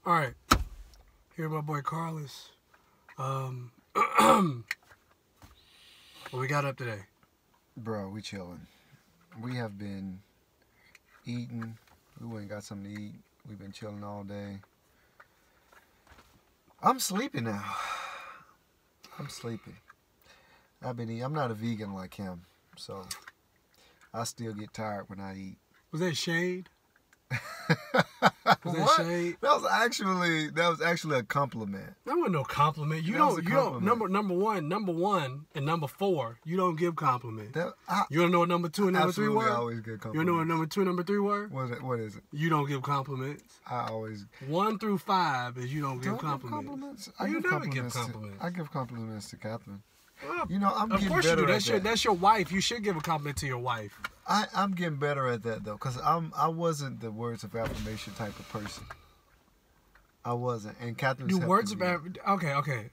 All right. Here my boy Carlis. What we got up today? Bro, we chilling. We have been eating. We went and got something to eat. We've been chilling all day. I'm sleepy now. I'm sleepy. I've been eating. I'm not a vegan like him, so I still get tired when I eat. Was that shade? Was that What? shade? That was actually a compliment. That wasn't no compliment. You don't number one and number 4. You don't give compliments. You wanna know what number 2 and number 3 were? I always give compliments. You wanna know what number 2 and number 3 were? What is it? You don't give compliments. I always 1 through 5 is you don't give compliments. I You give never give compliments. compliments. I give compliments to Catherine. Well, You know, I'm of getting course you better do. at that. That's your wife. You should give a compliment to your wife. I'm getting better at that though, cause I wasn't the words of affirmation type of person. I wasn't, and Catherine's Do helping words of me. okay.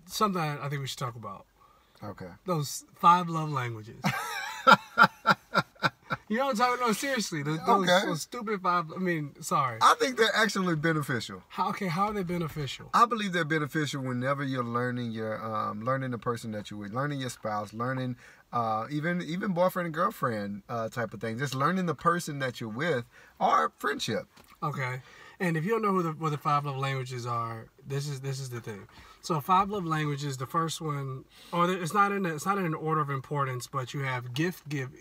Something I think we should talk about. Okay. Those 5 love languages. You know what I'm talking about? No, seriously. Those stupid 5. I mean, sorry. I think they're actually beneficial. How are they beneficial? I believe they're beneficial whenever you're learning learning the person that you're with, learning your spouse, learning even boyfriend and girlfriend type of thing. Just learning the person that you're with, or friendship. Okay. And if you don't know what the 5 love languages are, this is the thing. So 5 love languages, the first one, or it's not in an order of importance, but you have gift giving,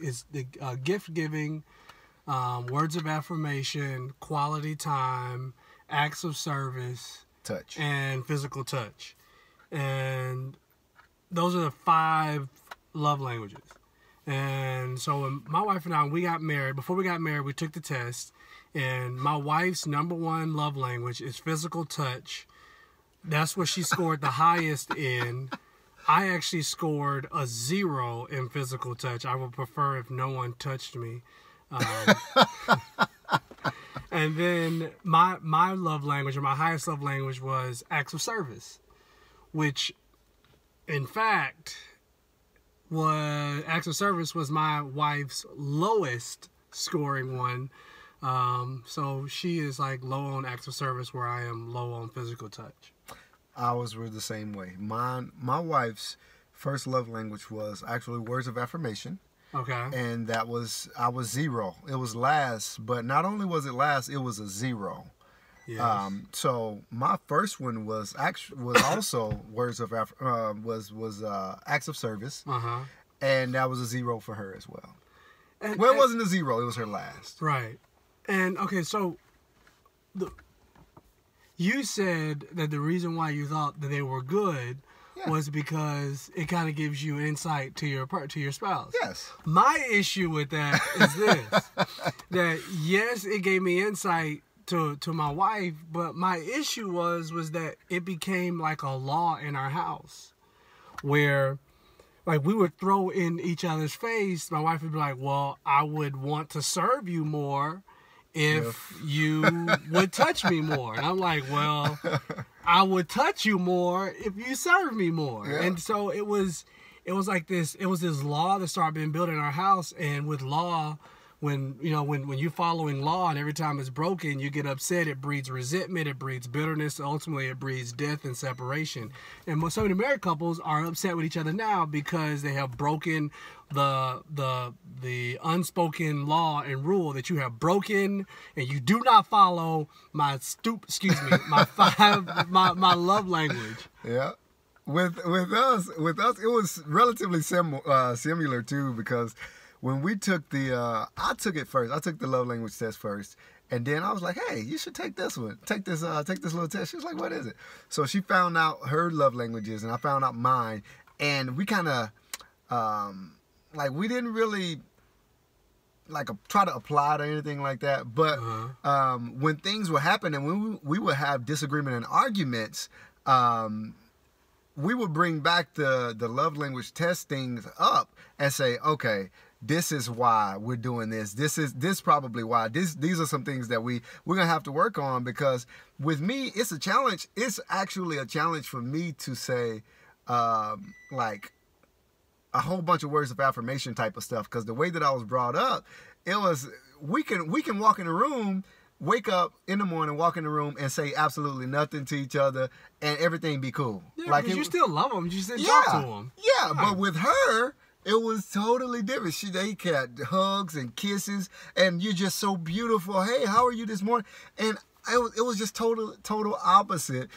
words of affirmation, quality time, acts of service, Touch. and physical touch. And those are the 5 love languages. And so when my wife and I, before we got married, we took the test. And my wife's number 1 love language is physical touch. That's what she scored the highest in. I actually scored a 0 in physical touch. I would prefer if no one touched me. And then my love language, or my highest love language, was acts of service, which, in fact, acts of service was my wife's lowest scoring one. So she is like low on acts of service, where I am low on physical touch. Ours were the same way. My wife's first love language was actually words of affirmation. Okay. And I was 0. It was last, but not only was it last, it was a 0. Yes. So my first one was also words of acts of service. And that was a 0 for her as well. It wasn't a 0, it was her last. Right. And okay, so you said that the reason why you thought that they were good was because it kind of gives you insight to your spouse. Yes. My issue with that is this: that yes, it gave me insight to my wife, but my issue was that it became like a law in our house, where, like, we would throw in each other's face. My wife would be like, "Well, I would want to serve you more if you would touch me more." And I'm like, "Well, I would touch you more if you serve me more." Yeah. And so it was like this. It was this law that started being built in our house. And with law, when you're following law and every time it's broken, you get upset, it breeds resentment, it breeds bitterness, ultimately it breeds death and separation. And so many married couples are upset with each other now because they have broken the unspoken law and rule that you have broken, and you do not follow my love language. Yeah. With us, it was relatively similar too, because when we took I took it first. I took the love language test first, and then I was like, "Hey, you should take this one. Take this little test." She was like, "What is it?" So she found out her love languages, and I found out mine, and we kind of we didn't really try to apply it or anything like that. But when things were happening, when we would have disagreement and arguments, we would bring back the love language test things up and say, "Okay, this is why we're doing this. This probably why. These are some things that we're gonna have to work on." Because with me, it's a challenge. It's actually a challenge for me to say a whole bunch of words of affirmation type of stuff. Because the way that I was brought up, it was we can walk in a room wake up in the morning, walk in the room, and say absolutely nothing to each other, and everything be cool. Yeah, like you still love them. You still talk to them. Yeah, right. But with her, it was totally different. They had hugs and kisses, and you're just so beautiful. Hey, how are you this morning? And it was just total opposite.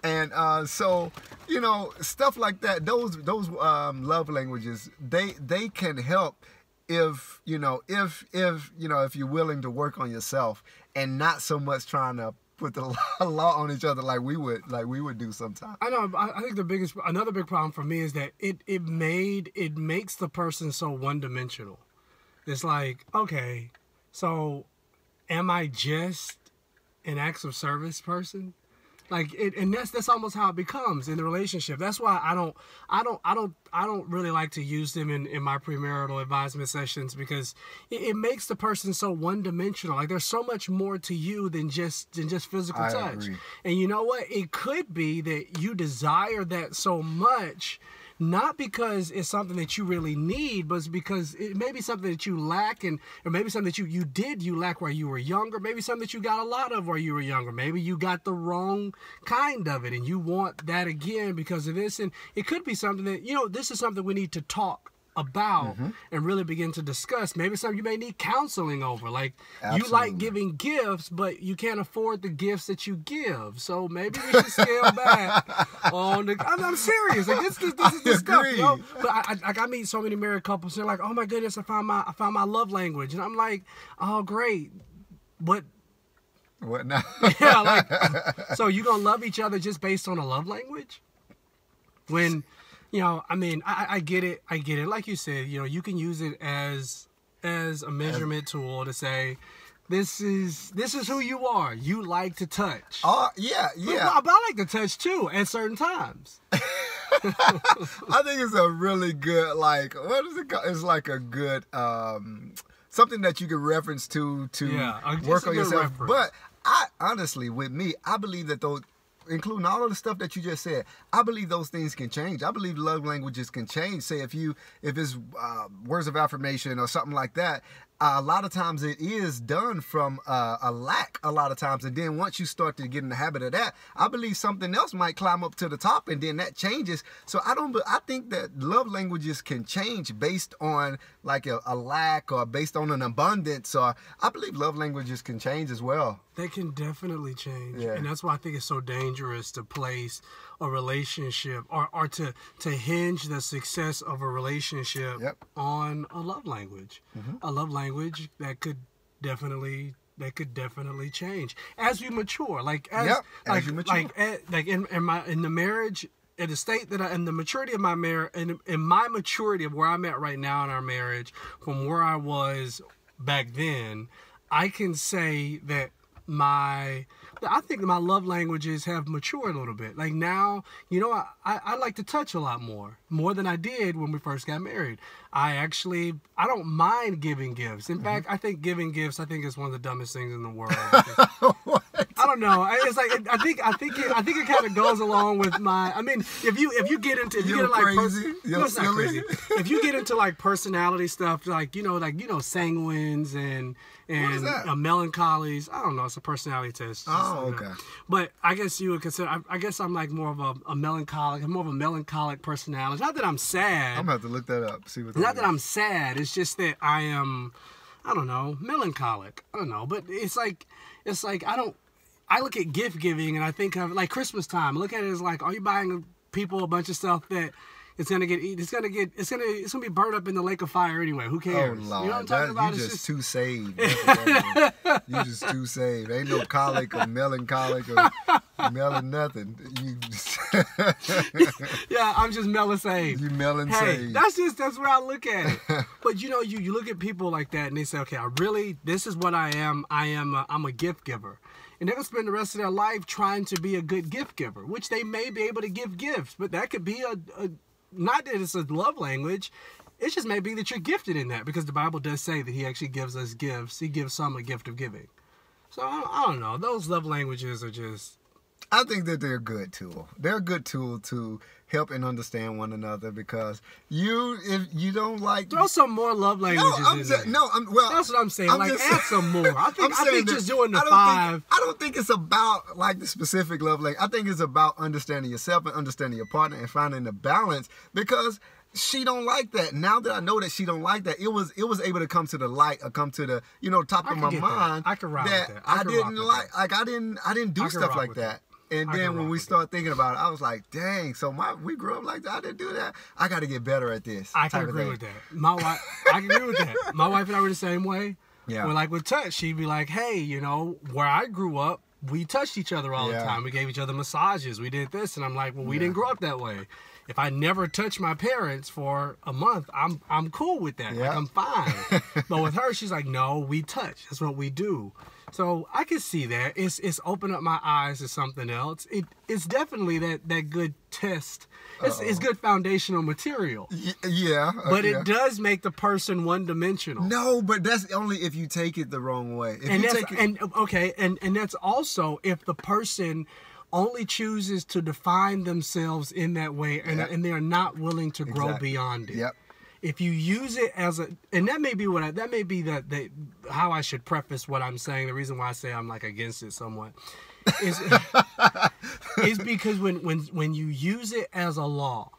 And so, you know, stuff like that. Those love languages, they can help if you're willing to work on yourself and not so much trying to put the law on each other like we would do sometimes. I know. I think another big problem for me is that it makes the person so one-dimensional. It's like, okay, so am I just an acts of service person? Like, and that's almost how it becomes in the relationship. That's why I don't really like to use them in my premarital advisement sessions, because it makes the person so one-dimensional. Like, there's so much more to you than just physical touch. Agree. And you know what? It could be that you desire that so much, not because it's something that you really need, but it's because it may be something that you lack, or maybe something that you lack while you were younger, maybe something that you got a lot of while you were younger, maybe you got the wrong kind of it and you want that again because of this. And it could be something that, you know, this is something we need to talk about and really begin to discuss. Maybe something you may need counseling over. Like, absolutely. You like giving gifts, but you can't afford the gifts that you give. So maybe we should scale back on the... I'm serious. Like, this is the stuff, you know? But I meet so many married couples, they're like, oh my goodness, I found my love language. And I'm like, oh, great. What now? Yeah, like, so you gonna love each other just based on a love language? When... You know, I mean, I get it. I get it. Like you said, you know, you can use it as a measurement tool to say, this is who you are. You like to touch. Yeah. But I like to touch too at certain times. I think it's a really good, like, what is it called? It's like a good something that you can reference to work on yourself. Reference. But I honestly, with me, I believe that those, including all of the stuff that you just said, I believe those things can change. I believe love languages can change. Say if it's words of affirmation or something like that, a lot of times it is done from a lack a lot of times. And then once you start to get in the habit of that, I believe something else might climb up to the top and then that changes. So I think that love languages can change based on like a lack or based on an abundance. Or I believe love languages can change as well. They can definitely change. Yeah. And that's why I think it's so dangerous to place a relationship or to hinge the success of a relationship on a love language. A love language that could definitely change as we mature. As you mature. Like in the marriage, in the state that in the maturity of my marriage, and in my maturity of where I'm at right now in our marriage, from where I was back then, I can say that I think my love languages have matured a little bit. Like now, you know, I like to touch a lot more than I did when we first got married. I don't mind giving gifts. In fact, I think giving gifts, is one of the dumbest things in the world. I don't know. It's like I think it kind of goes along with my. I mean, if you get into crazy, it's not crazy. If you get into like personality stuff, like sanguines and melancholies. I don't know. It's a personality test. Oh, okay. But I guess you would consider. I guess I'm like more of a melancholic. I'm more of a melancholic personality. Not that I'm sad. I'm gonna have to look that up. See what. Not that I'm sad. It's just that I am. I don't know, melancholic. I don't know, but it's like I look at gift giving and I think of like Christmas time. I look at it as like, are you buying people a bunch of stuff that it's gonna get eaten? It's gonna be burned up in the lake of fire anyway. Who cares? Oh Lord, you know what I'm talking about? You just too saved. You just too saved. Ain't no colic or melancholic or melon nothing. You just yeah, I'm just melon saved. You melon saved. That's where I look at it. But you know, you look at people like that and they say, okay, this is what I am. I'm a gift giver. And they're going to spend the rest of their life trying to be a good gift giver, which they may be able to give gifts, but that could be not that it's a love language. It just may be that you're gifted in that, because the Bible does say that he actually gives us gifts. He gives some a gift of giving. So I don't know. Those love languages are just, I think that they're a good tool. They're a good tool to help and understand one another because if you don't like... Throw some more love languages in there. Well, that's what I'm saying. I'm like, just add some more. I think just doing the 5... I don't think it's about, like, the specific love language. I think it's about understanding yourself and understanding your partner and finding the balance because... She don't like that. Now that I know that she don't like that, it was able to come to the light or come to the top of my mind. I can ride with that. I didn't do stuff like that. And then when we start thinking about it, I was like, dang, so we grew up like that. I didn't do that. I got to get better at this. I can agree with that. My wife, I can agree with that. My wife and I were the same way. Yeah. When like with touch, she'd be like, hey, where I grew up, we touched each other all the time. We gave each other massages. We did this. And I'm like, well, we didn't grow up that way. If I never touch my parents for a month, I'm cool with that. Like, I'm fine. But with her, she's like, no, we touch. That's what we do. So I can see that. It's opened up my eyes to something else. It's definitely that good test. It's good foundational material. Yeah. But it does make the person one-dimensional. No, but that's only if you take it the wrong way. And that's also if the person only chooses to define themselves in that way and they are not willing to grow beyond it. Yep. If you use it as and that may be how I should preface what I'm saying. The reason why I say I'm like against it somewhat is because when you use it as a law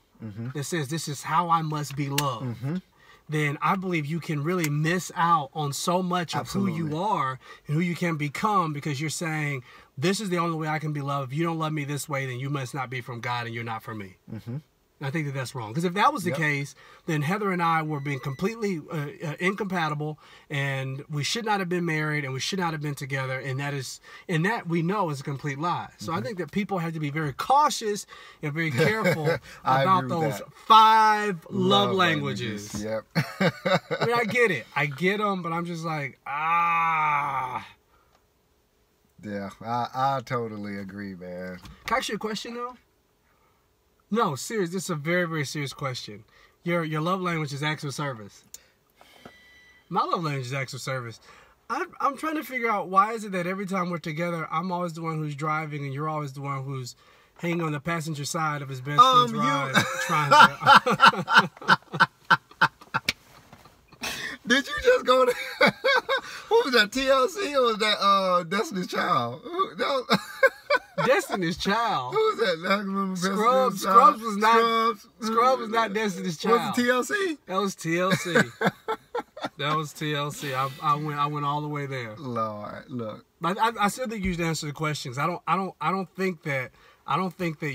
that says this is how I must be loved, then I believe you can really miss out on so much of who you are and who you can become because you're saying, this is the only way I can be loved. If you don't love me this way, then you must not be from God and you're not for me. I think that that's wrong. Because if that was the case, then Heather and I were being completely incompatible and we should not have been married and we should not have been together. And that we know is a complete lie. So I think that people have to be very cautious and very careful about those 5 love languages. Yep. I mean, I get it. I get them, but I'm just like, Yeah, I totally agree, man. Can I ask you a question, though? No, serious. This is a very, very serious question. Your love language is acts of service. My love language is acts of service. I'm trying to figure out why is it that every time we're together, I'm always the one who's driving and you're always the one who's hanging on the passenger side of his best friend's ride. Trying to... Did you just go to... What was that, TLC or was that Destiny's Child? Destiny's Child. Who was that? I remember Scrubs was not. Scrubs was not Destiny's Child. Was it TLC? That was TLC. That was TLC. I went all the way there. Lord, look. But I still think you should answer the questions. I don't think that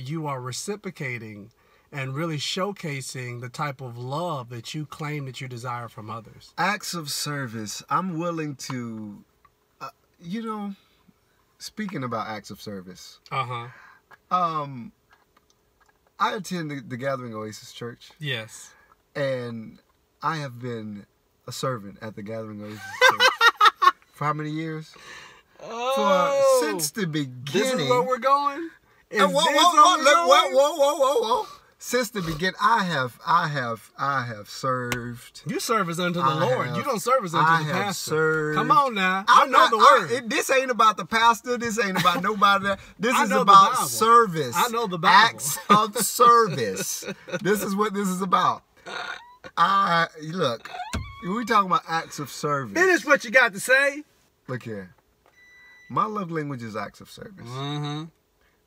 you are reciprocating and really showcasing the type of love that you claim that you desire from others. Acts of service. I'm willing to, speaking about acts of service. I attend the Gathering Oasis Church. Yes. And I have been a servant at the Gathering Oasis Church. For how many years? Since the beginning. This is where we're going? Whoa. Since the beginning, I have served. You serve as unto the Lord. You don't serve as unto the pastor. Served. Come on now. I know the word. This ain't about the pastor. This ain't about nobody. This is about service. I know the Bible. Acts of service. This is what this is about. Look, we talking about acts of service. Finish what you got to say. Look here. My love language is acts of service.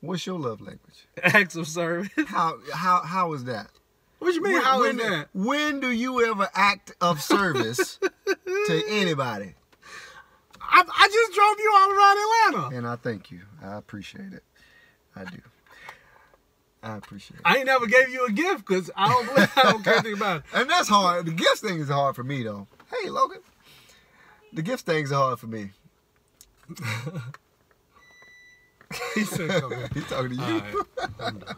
What's your love language? Acts of service. How is that? What you mean? How is that? When do you ever act of service to anybody? I just drove you all around Atlanta. And I thank you. I appreciate it. I do. I appreciate it. I ain't never gave you a gift because I don't care anything about it. And that's hard. The gift thing is hard for me though. Hey Logan. The gift things are hard for me. He said something. He's talking to you. All right, I'm done.